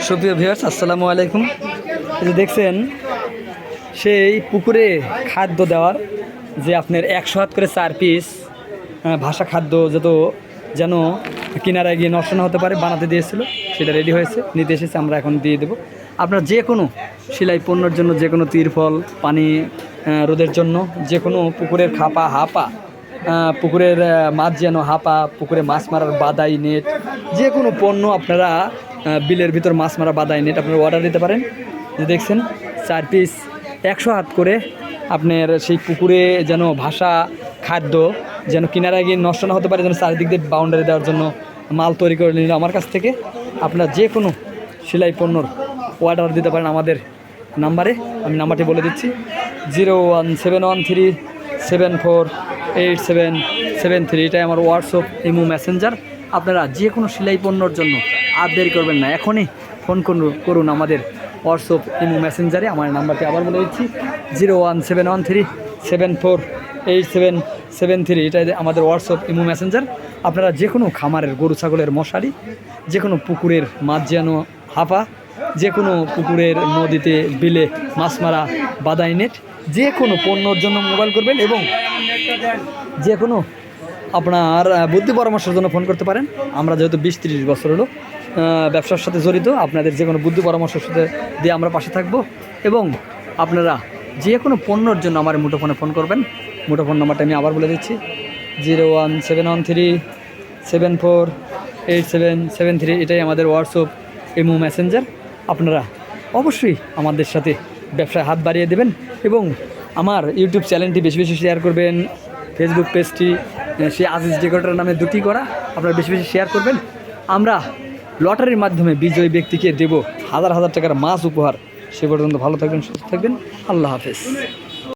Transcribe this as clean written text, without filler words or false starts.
সুপ্রিয় ভিউয়ার্স, আসসালামু আলাইকুম। এই যে দেখছেন, সেই পুকুরে খাদ্য দেওয়ার যে আপনার 100 হাত করে 4 পিস ভাষা খাদ্য যেন কিনারায় গিয়ে নষ্ট না হতে পারে বানাতে দিয়েছিল, সেটা রেডি হয়েছে, নিতে এসেছে, আমরা এখন দিয়ে দেবো। আপনার যে কোনো সেলাই পণ্যের জন্য, যে কোনো তিরফল, পানি রোদের জন্য, যে কোনো পুকুরের খাপা, হাপা, পুকুরের মাছ যেন হাপা, পুকুরে মাছ মারার বাদাই নেট, যে কোনো পণ্য আপনারা বিলের ভিতর মাছ মারা বাদাই নেট আপনারা অর্ডার দিতে পারেন। যে দেখছেন 4 পিস 100 হাত করে আপনার সেই পুকুরে যেন ভাষা খাদ্য যেন কিনারায় গিয়ে নষ্ট না হতে পারে, যেন চারিদিক দিয়ে বাউন্ডারি দেওয়ার জন্য মাল তৈরি করে নিল আমার কাছ থেকে। আপনারা যে কোনো সেলাই পণ্যর অর্ডার দিতে পারেন আমাদের নাম্বারে। আমি নাম্বারটি বলে দিচ্ছি, 01713748773। এটাই আমার হোয়াটসঅ্যাপ ইমো মেসেঞ্জার। আপনারা যে কোনো সেলাই পণ্যর জন্য আর দেরি করবেন না, এখনই ফোন করুন আমাদের হোয়াটসঅ্যাপ ইমো মেসেঞ্জারে। আমার নাম্বারটি আবার বলে দিচ্ছি, 01713748773। এটাই আমাদের হোয়াটসঅ্যাপ ইমো মেসেঞ্জার। আপনারা যে কোনো খামারের গরু ছাগলের মশারি, যে কোনো পুকুরের মাছ যেন হাপা, যে কোনো পুকুরের নদীতে বিলে মাছ মারা বাদাই নেট, যে কোনো পণ্যর জন্য মোবাইল করবেন এবং যে কোনো আপনার বুদ্ধি পরামর্শের জন্য ফোন করতে পারেন। আমরা যেহেতু 20-30 বছর হলো ব্যবসার সাথে জড়িত, আপনাদের যে কোনো বুদ্ধি পরামর্শের সাথে দিয়ে আমরা পাশে থাকব। এবং আপনারা যে কোনো পণ্যর জন্য আমার মুঠোফোনে ফোন করবেন। মুঠোফোন নাম্বারটা আমি আবার বলে দিচ্ছি, 01713748773। এটাই আমাদের হোয়াটসঅ্যাপ ইমো মেসেঞ্জার। আপনারা অবশ্যই আমাদের সাথে ব্যবসায় হাত বাড়িয়ে দেবেন এবং আমার ইউটিউব চ্যানেলটি বেশি বেশি শেয়ার করবেন। ফেসবুক পেজটি সে আজিজ ডেকোরেটর নামে 2টি করা, আপনারা বেশি বেশি শেয়ার করবেন। আমরা লটারির মাধ্যমে বিজয়ী ব্যক্তিকে দেব হাজার হাজার টাকার মাছ উপহার। সে পর্যন্ত ভালো থাকবেন, সুস্থ থাকবেন। আল্লাহ হাফেজ।